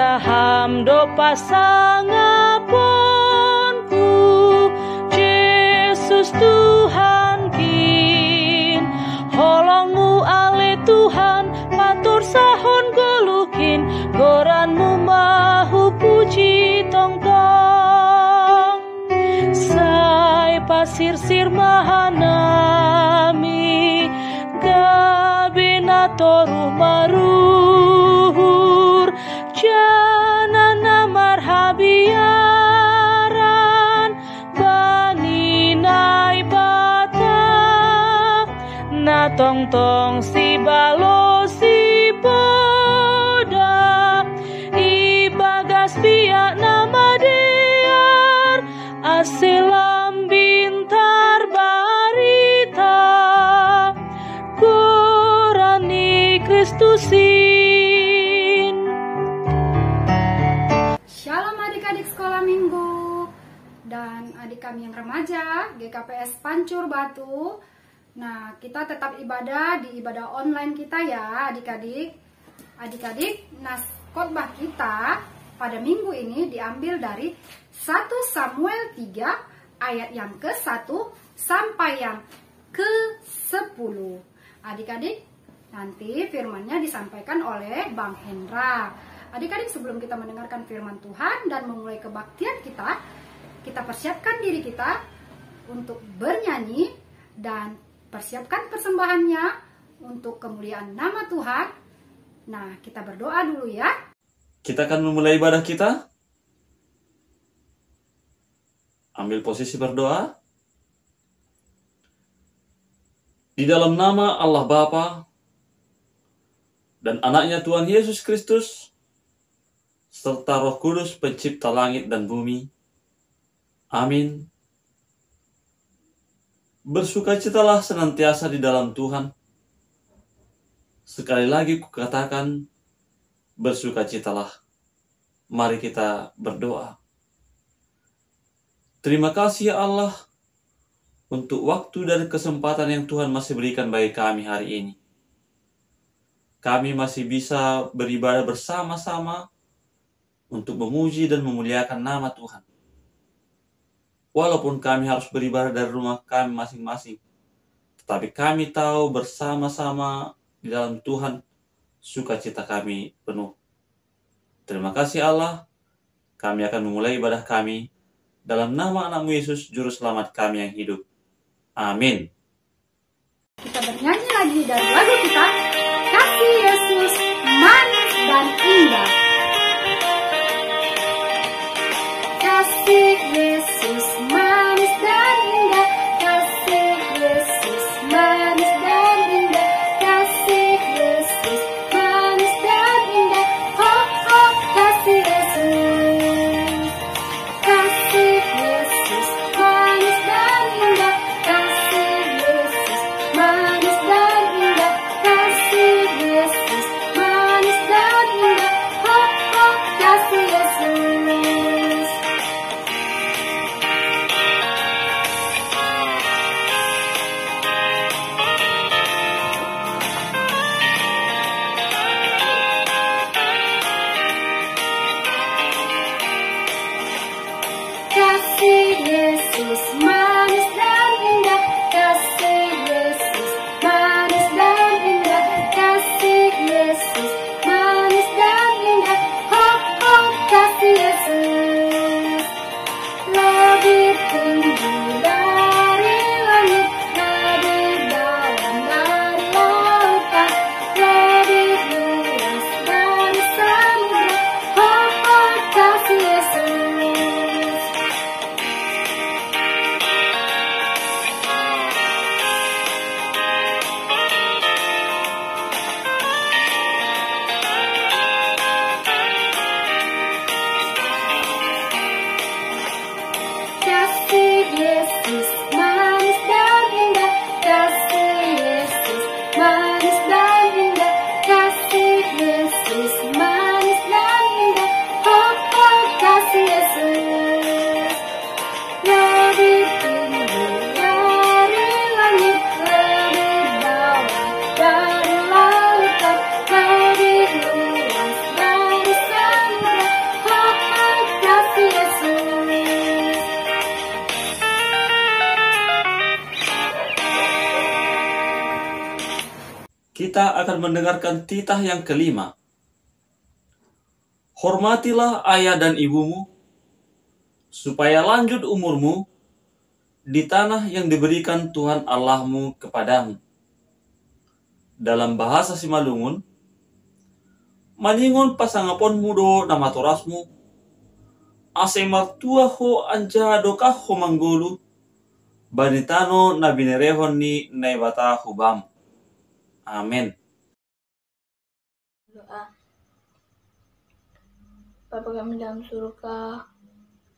saham do pasangaponku, Yesus Tuhan kin, holongmu ale Tuhan, patur sahon golukin, goranmu mahu puji tong-tong. Sai pasir sir mahanami, gabena toru maruhur, janana marhabiaran, bani nai bata, na tong-tong si balo si poda, ibagas biak nama dear, aselam bintar barita, Gorani Kristusin. Shalom adik-adik sekolah minggu dan adik kami yang remaja GKPS Pancur Batu. Nah, kita tetap ibadah di ibadah online kita ya adik-adik. Adik-adik, khotbah kita pada minggu ini diambil dari 1 Samuel 3 ayat yang ke-1 sampai yang ke-10. Adik-adik, nanti firmannya disampaikan oleh Bang Hendra. Adik-adik, sebelum kita mendengarkan firman Tuhan dan memulai kebaktian kita persiapkan diri kita untuk bernyanyi dan persiapkan persembahannya untuk kemuliaan nama Tuhan. Nah, kita berdoa dulu ya. Kita akan memulai ibadah kita. Ambil posisi berdoa. Di dalam nama Allah Bapa dan anaknya Tuhan Yesus Kristus, serta Roh Kudus pencipta langit dan bumi. Amin. Bersukacitalah senantiasa di dalam Tuhan. Sekali lagi kukatakan, bersukacitalah. Mari kita berdoa. Terima kasih ya Allah untuk waktu dan kesempatan yang Tuhan masih berikan bagi kami hari ini. Kami masih bisa beribadah bersama-sama untuk memuji dan memuliakan nama Tuhan. Walaupun kami harus beribadah dari rumah kami masing-masing, tetapi kami tahu bersama-sama di dalam Tuhan sukacita kami penuh. Terima kasih Allah, kami akan memulai ibadah kami dalam nama anak-Mu Yesus, Juru Selamat kami yang hidup. Amin. Kita bernyanyi lagi dari lagu kita, Kasih Yesus Manis dan Indah. Kasih Yesus manis dan indah, kasih Yesus manis dan indah, kasih Yesus manis dan indah, oh oh kasih Yesus, kasih Yesus manis dan indah, kasih Yesus manis dan indah, kasih Yesus manis dan indah, oh kita akan mendengarkan titah yang kelima. Hormatilah ayah dan ibumu, supaya lanjut umurmu di tanah yang diberikan Tuhan Allahmu kepadamu. Dalam bahasa Simalungun, maningon pasangapon mudo nama torasmu, ase martua ho anja doka ho manggulu, banitano na binerehon ni naibata hubam. Amin. Doa. Bapa kami dalam surga,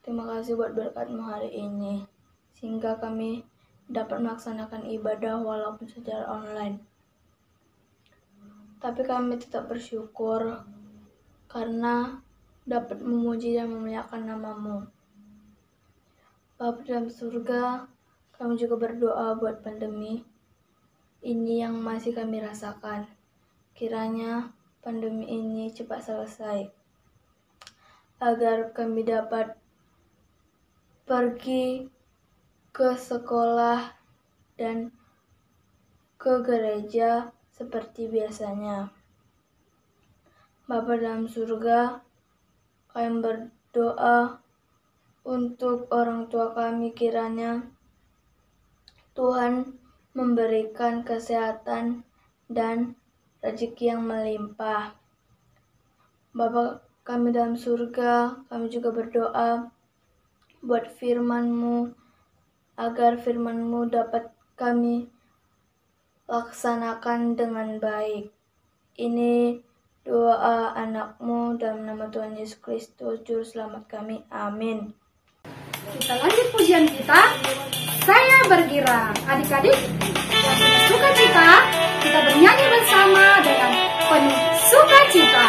terima kasih buat berkat-Mu hari ini, sehingga kami dapat melaksanakan ibadah walaupun secara online. Tapi kami tetap bersyukur karena dapat memuji dan memuliakan nama-Mu. Bapa dalam surga, kami juga berdoa buat pandemi ini yang masih kami rasakan. Kiranya pandemi ini cepat selesai, agar kami dapat pergi ke sekolah dan ke gereja seperti biasanya. Bapa dalam surga, kami berdoa untuk orang tua kami, kiranya Tuhan memberikan kesehatan dan rezeki yang melimpah. Bapa kami dalam surga, kami juga berdoa buat firman-Mu, agar firman-Mu dapat kami laksanakan dengan baik. Ini doa anak-Mu dalam nama Tuhan Yesus Kristus, Juru Selamat kami. Amin. Kita lanjut pujian kita. Saya bergirang. Adik-adik yang punya sukacita, kita bernyanyi bersama dengan penuh sukacita.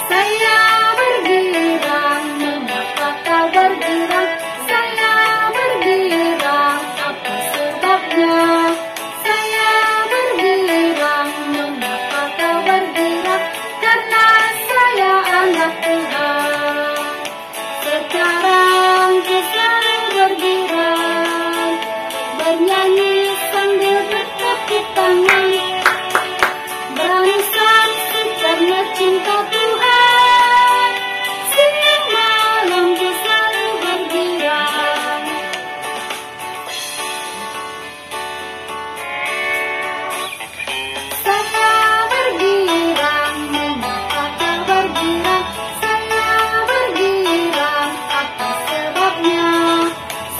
Saya bergirang, mengapa kau bergirang? Saya bergirang, apa sebabnya? Saya bergirang, mengapa kau bergirang? Karena saya anak Tuhan. Sekarang kita bergirang, bernyanyi sambil bertepuk tangan, berani saksi karena cinta Tuhan. Siang malam kita selalu bergirang. Saya bergirang, mengapa kau bergirang? Saya bergirang, apa sebabnya?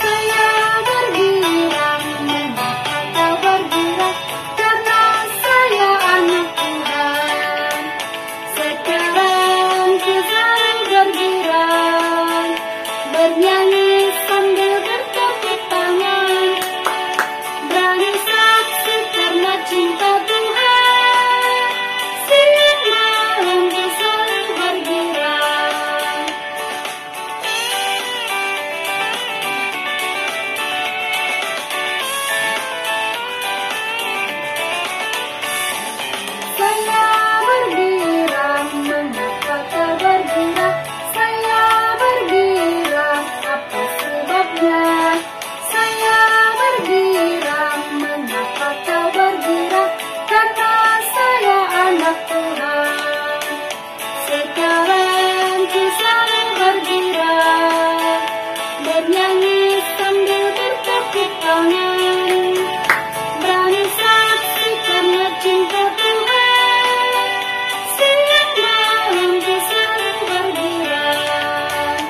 Saya bergirang, mengapa kau bergirang? Karena saya anak Tuhan. Sekarang kita bergirang, bernyanyi sambil bertepuk tangan, berani saksi karena cinta Tuhan. Siang malam kita selalu bergirang. Saya bergirang, mengapa kau bergirang? Saya bergirang, apa sebabnya? Saya bergirang, mengapa kau bergirang? Karena saya anak Tuhan. Sekarang kita bergirang, bernyanyi sambil bertepuk tangan, berani saksi karena cinta Tuhan. Siang malam kita selalu bergirang.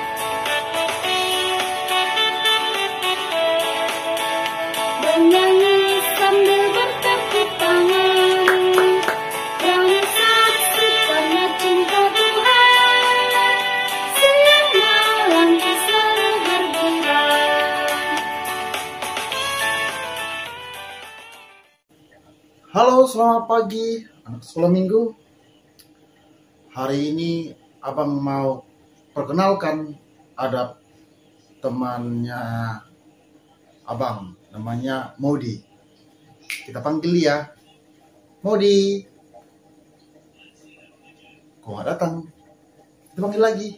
Bernyanyi sambil bertepuk tangan, berani saksi karena cinta Tuhan. Siang malam kita selalu bergirang. Halo, selamat pagi anak sekolah minggu. Hari ini abang mau perkenalkan ada temannya abang, namanya Modi. Kita panggil dia Modi. Kok nggak datang? Kita panggil lagi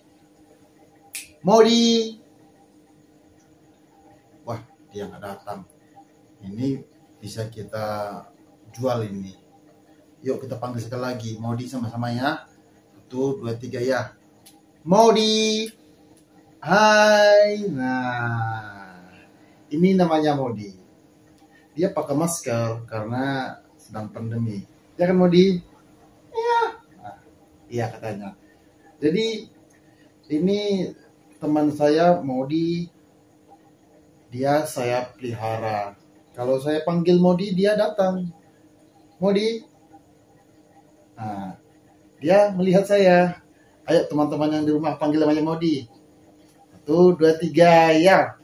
Modi. Wah, dia nggak datang. Ini bisa kita jual ini. Yuk kita panggil sekali lagi. Modi sama-sama ya. 1, 2, 3 ya. Modi. Hai. Nah, ini namanya Modi. Dia pakai masker karena sedang pandemi. Ya kan Modi? Iya. Nah, iya katanya. Jadi ini teman saya Modi. Dia saya pelihara. Kalau saya panggil Modi, dia datang. Modi. Nah, dia melihat saya. Ayo teman-teman yang di rumah panggil namanya Modi. 1, 2, 3 ya.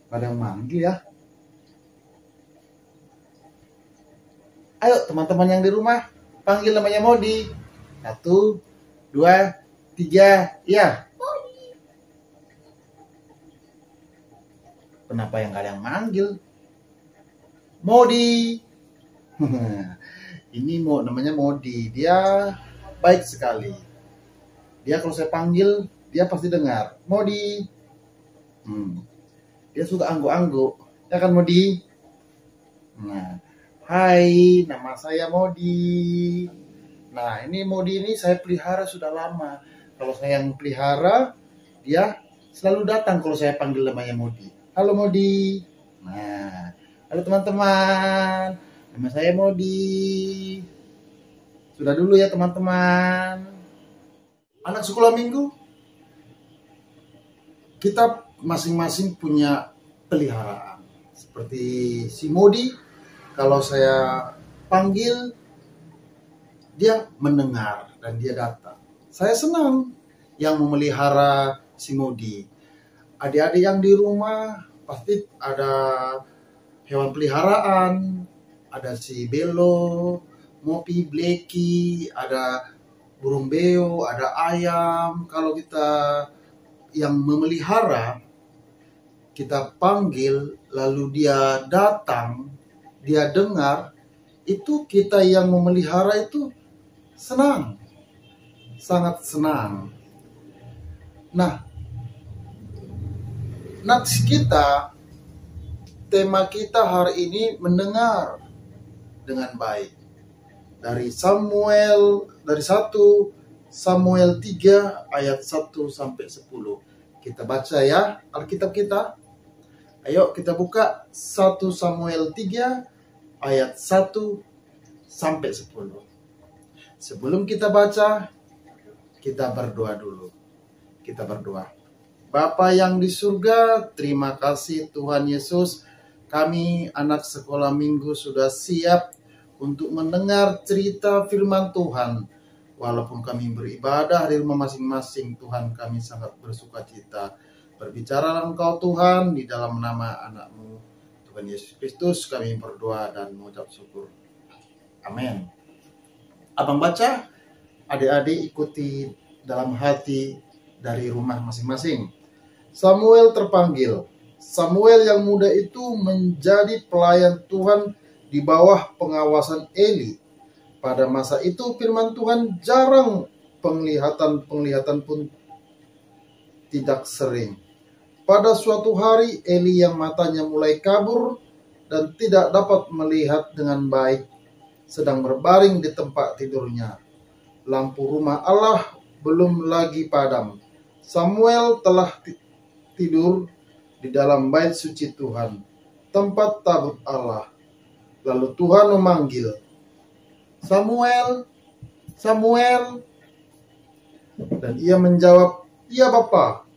Ada yang manggil ya. Ayo teman-teman yang di rumah panggil namanya Modi. 1, 2, 3 ya. Kenapa yang kalian manggil? Modi. Ini namanya Modi. Dia baik sekali. Dia kalau saya panggil, dia pasti dengar. Modi. Dia suka angguk-angguk. Ya kan Modi? Nah, hai, nama saya Modi. Nah, ini Modi ini saya pelihara sudah lama. Kalau saya yang pelihara, dia selalu datang kalau saya panggil namanya Modi. Halo Modi. Nah, halo teman-teman. Nama saya Modi. Sudah dulu ya teman-teman. Anak sekolah minggu, kita masing-masing punya peliharaan. Seperti si Modi, kalau saya panggil, dia mendengar dan dia datang. Saya senang yang memelihara si Modi. Adik-adik yang di rumah pasti ada hewan peliharaan, ada si Belo, Mopi, Bleki, ada burung beo, ada ayam. Kalau kita yang memelihara, kita panggil, lalu dia datang, dia dengar, itu kita yang memelihara itu senang, sangat senang. Nah, nats kita, tema kita hari ini mendengar dengan baik. Dari 1 Samuel 3 ayat 1 sampai 10. Kita baca ya Alkitab kita. Ayo kita buka 1 Samuel 3 ayat 1 sampai 10. Sebelum kita baca, kita berdoa dulu. Kita berdoa. Bapa yang di surga, terima kasih Tuhan Yesus. Kami anak sekolah minggu sudah siap untuk mendengar cerita firman Tuhan. Walaupun kami beribadah di rumah masing-masing, Tuhan kami sangat bersuka cita. Berbicaralah Engkau Tuhan di dalam nama anak-Mu, Tuhan Yesus Kristus, kami berdoa dan mengucap syukur. Amin. Abang baca, adik-adik ikuti dalam hati dari rumah masing-masing. Samuel terpanggil. Samuel yang muda itu menjadi pelayan Tuhan di bawah pengawasan Eli. Pada masa itu firman Tuhan jarang, penglihatan pun tidak sering. Pada suatu hari Eli yang matanya mulai kabur dan tidak dapat melihat dengan baik sedang berbaring di tempat tidurnya. Lampu rumah Allah belum lagi padam. Samuel telah tidur di dalam bait suci Tuhan, tempat tabut Allah. Lalu Tuhan memanggil, Samuel, Samuel. Dan ia menjawab, iya Bapa.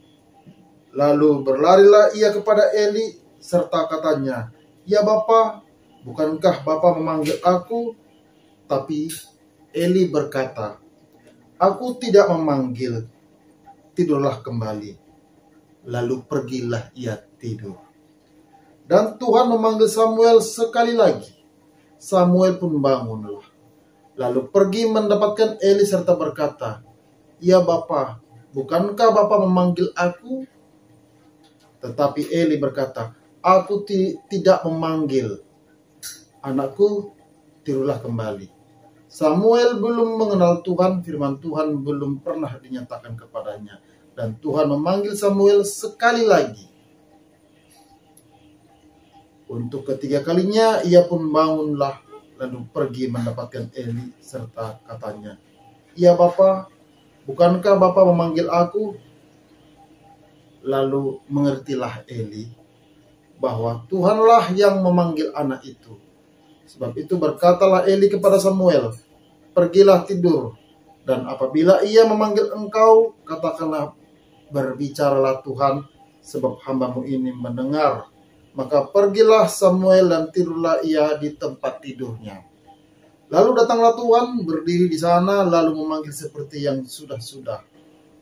Lalu berlarilah ia kepada Eli serta katanya, ya Bapa, bukankah Bapa memanggil aku? Tapi Eli berkata, aku tidak memanggil, tidurlah kembali. Lalu pergilah ia tidur. Dan Tuhan memanggil Samuel sekali lagi. Samuel pun bangunlah. Lalu pergi mendapatkan Eli serta berkata, ya Bapa, bukankah Bapa memanggil aku? Tetapi Eli berkata, aku tidak memanggil. Anakku, tidurlah kembali. Samuel belum mengenal Tuhan, firman Tuhan belum pernah dinyatakan kepadanya. Dan Tuhan memanggil Samuel sekali lagi. Untuk ketiga kalinya ia pun bangunlah lalu pergi mendapatkan Eli serta katanya, "Ya Bapa, bukankah Bapa memanggil aku?" Lalu mengertilah Eli bahwa Tuhanlah yang memanggil anak itu. Sebab itu berkatalah Eli kepada Samuel, "Pergilah tidur, dan apabila ia memanggil engkau, katakanlah, berbicaralah Tuhan, sebab hambamu ini mendengar." Maka pergilah Samuel dan tidurlah ia di tempat tidurnya. Lalu datanglah Tuhan, berdiri di sana, lalu memanggil seperti yang sudah-sudah,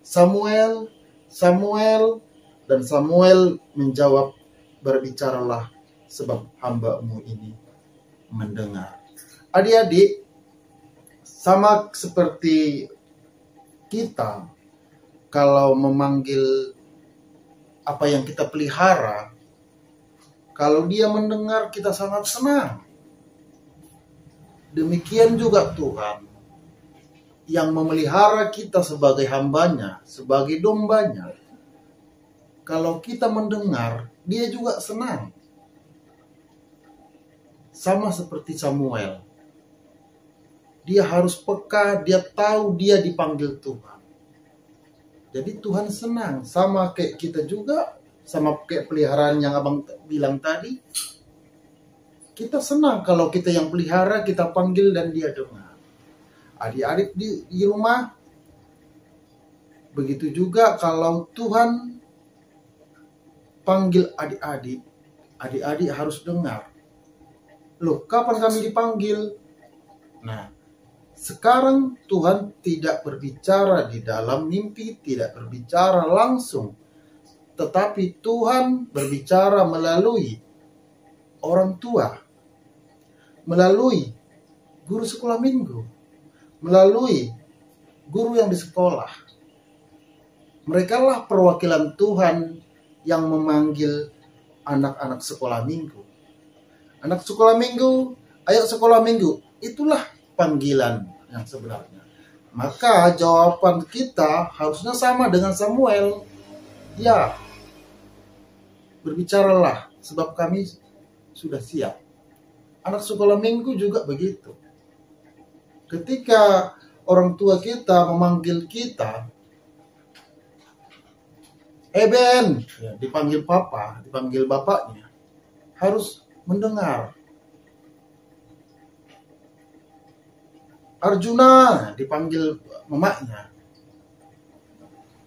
"Samuel, Samuel." Dan Samuel menjawab, "Berbicaralah, sebab hamba-Mu ini mendengar." Adik-adik, sama seperti kita kalau memanggil apa yang kita pelihara, kalau dia mendengar kita sangat senang. Demikian juga Tuhan yang memelihara kita sebagai hambanya, sebagai dombanya. Kalau kita mendengar, dia juga senang. Sama seperti Samuel. Dia harus peka, dia tahu dia dipanggil Tuhan. Jadi Tuhan senang. Sama kayak kita juga, sama kayak peliharaan yang abang bilang tadi. Kita senang kalau kita yang pelihara, kita panggil dan dia dengar. Adik-adik di rumah, begitu juga kalau Tuhan panggil adik-adik, adik-adik harus dengar. Loh, kapan kami dipanggil? Nah, sekarang Tuhan tidak berbicara di dalam mimpi, tidak berbicara langsung. Tetapi Tuhan berbicara melalui orang tua, melalui guru sekolah minggu, melalui guru yang di sekolah. Mereka lah perwakilan Tuhan yang memanggil anak-anak sekolah minggu. Anak sekolah minggu, ayo sekolah minggu. Itulah panggilan yang sebenarnya. Maka jawaban kita harusnya sama dengan Samuel. Ya, berbicaralah, sebab kami sudah siap. Anak sekolah minggu juga begitu. Ketika orang tua kita memanggil kita, Ben, ya, dipanggil papa, dipanggil bapaknya, harus mendengar. Arjuna dipanggil mamanya,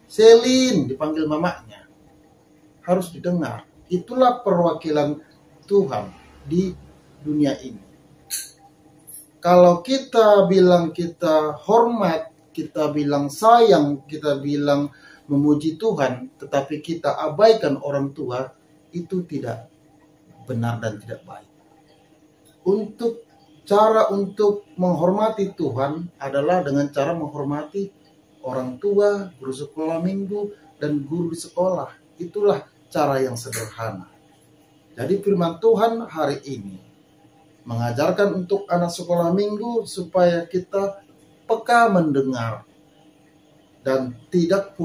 Selin dipanggil mamanya, harus didengar. Itulah perwakilan Tuhan di dunia ini. Kalau kita bilang kita hormat, kita bilang sayang, kita bilang memuji Tuhan, tetapi kita abaikan orang tua, itu tidak benar dan tidak baik. Cara untuk menghormati Tuhan adalah dengan cara menghormati orang tua, guru sekolah minggu, dan guru di sekolah. Itulah cara yang sederhana. Jadi firman Tuhan hari ini mengajarkan untuk anak sekolah minggu supaya kita peka mendengar dan tidak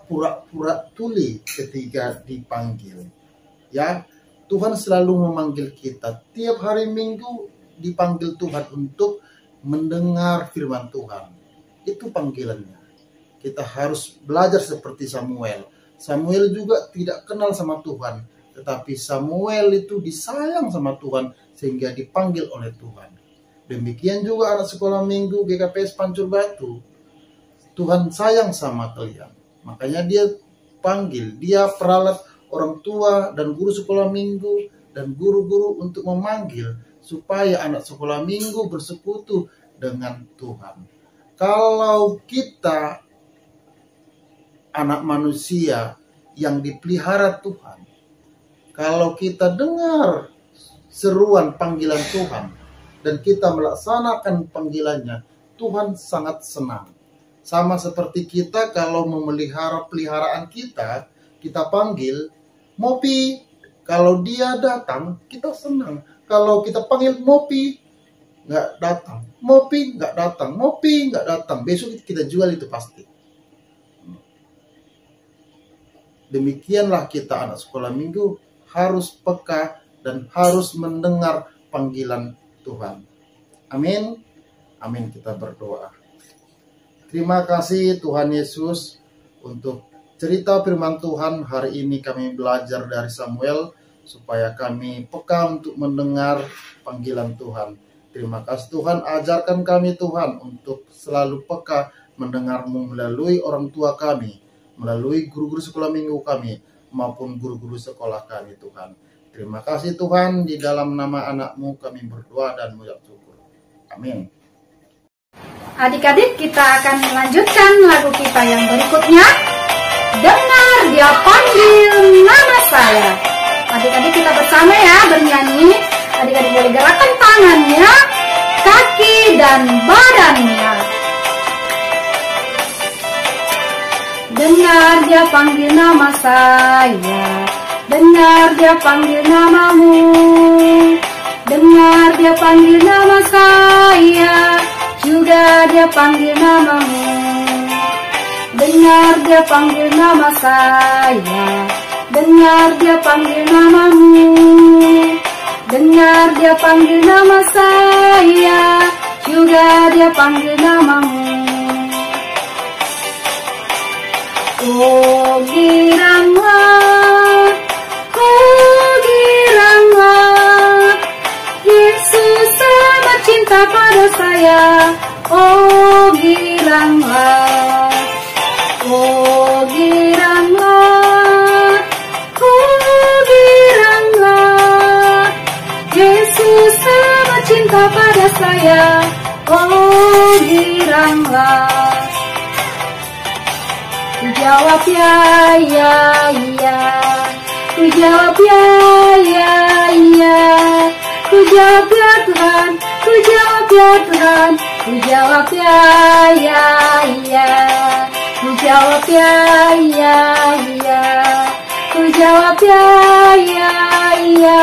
pura-pura tuli ketika dipanggil. Ya, Tuhan selalu memanggil kita. Tiap hari Minggu dipanggil Tuhan untuk mendengar firman Tuhan. Itu panggilannya. Kita harus belajar seperti Samuel. Samuel juga tidak kenal sama Tuhan, tetapi Samuel itu disayang sama Tuhan sehingga dipanggil oleh Tuhan. Demikian juga anak sekolah minggu GKPS Pancur Batu. Tuhan sayang sama kalian. Makanya dia panggil, dia peralat orang tua dan guru sekolah minggu dan guru-guru untuk memanggil supaya anak sekolah minggu bersekutu dengan Tuhan. Kalau kita anak manusia yang dipelihara Tuhan, kalau kita dengar seruan panggilan Tuhan dan kita melaksanakan panggilannya, Tuhan sangat senang. Sama seperti kita kalau memelihara peliharaan kita, kita panggil, Mopi. Kalau dia datang, kita senang. Kalau kita panggil Mopi, nggak datang. Mopi nggak datang. Mopi nggak datang. Besok kita jual itu pasti. Demikianlah kita anak sekolah minggu harus peka dan harus mendengar panggilan Tuhan. Amin. Amin, kita berdoa. Terima kasih Tuhan Yesus untuk cerita firman Tuhan. Hari ini kami belajar dari Samuel supaya kami peka untuk mendengar panggilan Tuhan. Terima kasih Tuhan, ajarkan kami Tuhan untuk selalu peka mendengar-Mu melalui orang tua kami, melalui guru-guru sekolah minggu kami, maupun guru-guru sekolah kami Tuhan. Terima kasih Tuhan, di dalam nama anak-Mu kami berdoa dan mengucap syukur. Amin. Adik-adik, kita akan melanjutkan lagu kita yang berikutnya. Dengar Dia panggil nama saya. Adik-adik kita bersama ya bernyanyi. Adik-adik boleh gerakan tangannya, kaki dan badannya. Dengar Dia panggil nama saya. Dengar Dia panggil namamu. Dengar Dia panggil nama saya. Juga Dia panggil namamu. Dengar Dia panggil nama saya. Dengar Dia panggil namamu. Dengar Dia panggil nama saya. Juga Dia panggil namamu. Oh giranglah, oh giranglah, Yesus sangat cinta pada saya. Oh giranglah, oh giranglah, oh giranglah, Yesus sangat cinta pada saya. Oh giranglah. Ku jawab ya, ya, ya. Ku jawab ya, ya, ya. Ku jawab ya Tuhan. Ku jawab ya Tuhan. Ku jawab ya, ya, ya. Ku jawab ya, ya, ya. Ku jawab ya, ya, ya.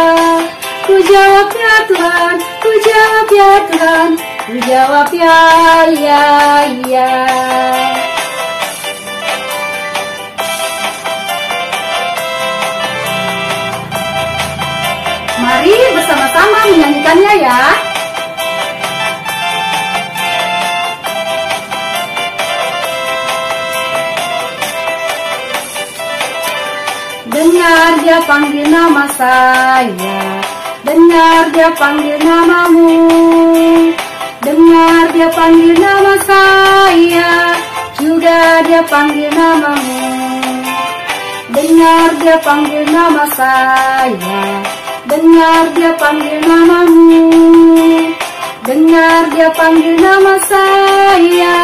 Ku jawab ya Tuhan. Ku jawab ya Tuhan. Ku jawab ya, ya, ya. Mari bersama-sama menyanyikannya ya. Dengar Dia panggil nama saya. Dengar Dia panggil namamu. Dengar Dia panggil nama saya. Juga Dia panggil namamu. Dengar Dia panggil nama saya. Dengar Dia panggil namamu. Dengar Dia panggil nama saya.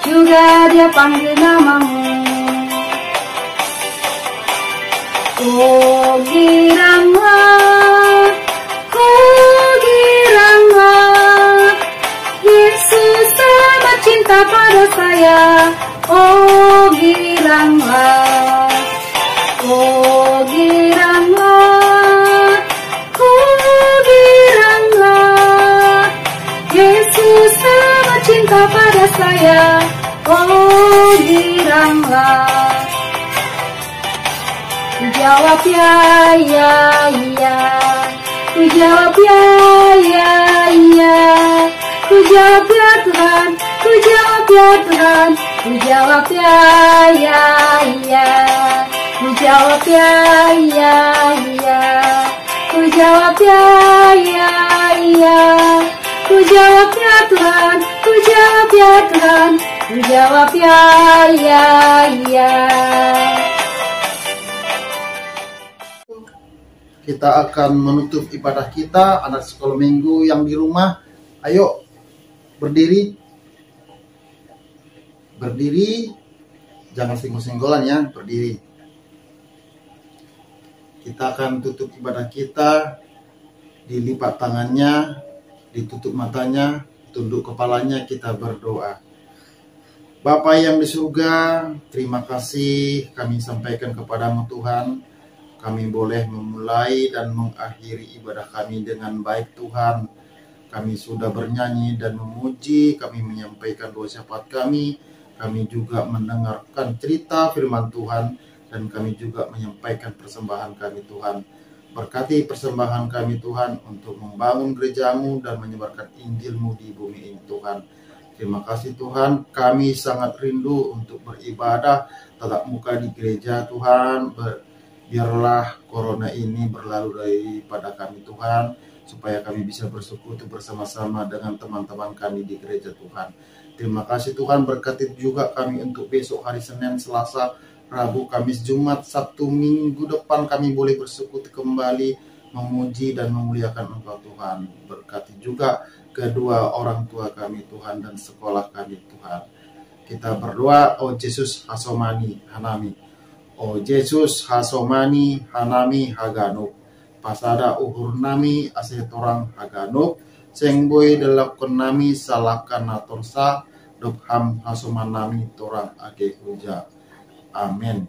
Juga Dia panggil namamu. Oh giranglah, oh giranglah, Yesus sangat cinta pada saya. Oh giranglah, oh giranglah, oh giranglah, Yesus sangat cinta pada saya. Oh giranglah. Ku jawab ya, ya, ya. Ku jawab ya, ya, ya. Ku jawab ya Tuhan. Ku jawab ya Tuhan. Ku jawab ya, ya, ya. Ku jawab ya, ya, ya. Ku jawab ya, ya, ya. Ku jawab ya Tuhan. Ku jawab ya Tuhan. Ku jawab ya, ya, ya. Kita akan menutup ibadah kita. Anak sekolah minggu yang di rumah, ayo berdiri. Berdiri, jangan singgol-singgolan ya, berdiri. Kita akan tutup ibadah kita. Dilipat tangannya, ditutup matanya, tunduk kepalanya, kita berdoa. Bapa yang di surga, terima kasih kami sampaikan kepadamu Tuhan. Kami boleh memulai dan mengakhiri ibadah kami dengan baik Tuhan. Kami sudah bernyanyi dan memuji, kami menyampaikan doa syafaat kami. Kami juga mendengarkan cerita firman Tuhan. Dan kami juga menyampaikan persembahan kami Tuhan. Berkati persembahan kami Tuhan untuk membangun gereja-Mu dan menyebarkan Injil-Mu di bumi ini Tuhan. Terima kasih Tuhan, kami sangat rindu untuk beribadah tatap muka di gereja Tuhan. Biarlah corona ini berlalu daripada kami Tuhan, supaya kami bisa bersekutu bersama-sama dengan teman-teman kami di gereja Tuhan. Terima kasih Tuhan, berkati juga kami untuk besok hari Senin, Selasa, Rabu, Kamis, Jumat, Sabtu, Minggu depan kami boleh bersekutu kembali, memuji dan memuliakan Engkau Tuhan. Berkati juga kedua orang tua kami Tuhan dan sekolah kami Tuhan. Kita berdoa, oh Yesus Hasomani Hanami, oh Yesus Hasomani Hanami Haganuk, pasada uhur nami asetorang Haganuk, sengboy delakon nami salakan natorsa, dokham Hasomanami torang age uja. Amin.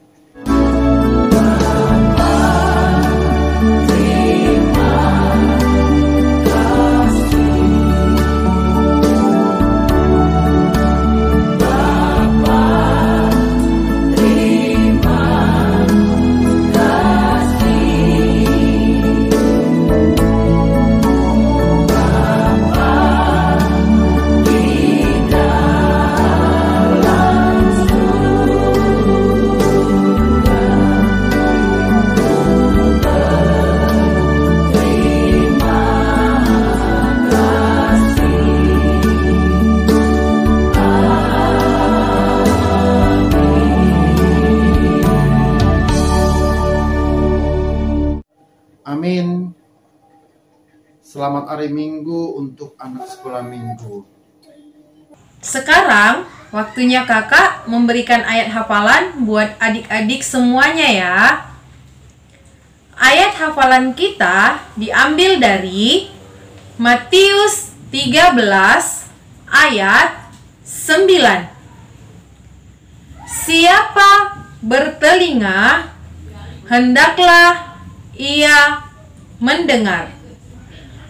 Amin. Selamat hari Minggu untuk anak sekolah Minggu. Sekarang waktunya kakak memberikan ayat hafalan buat adik-adik semuanya ya. Ayat hafalan kita diambil dari Matius 13 ayat 9. Siapa bertelinga, hendaklah ia mendengar.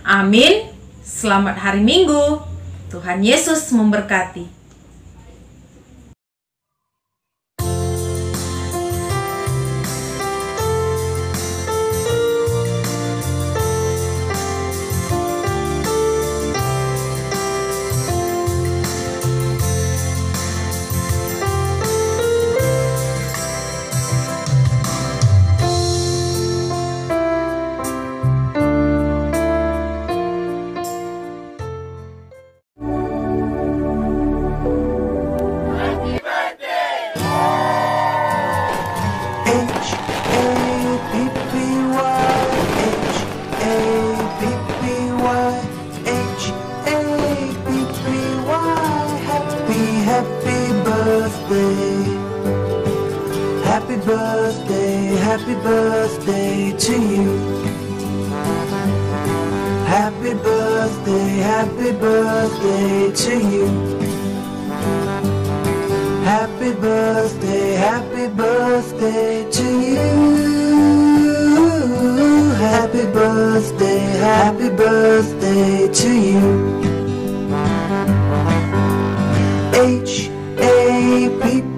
Amin. Selamat hari Minggu. Tuhan Yesus memberkati. Happy birthday to you. Happy birthday to you. Happy birthday to you. Happy birthday to you. H-A-P-P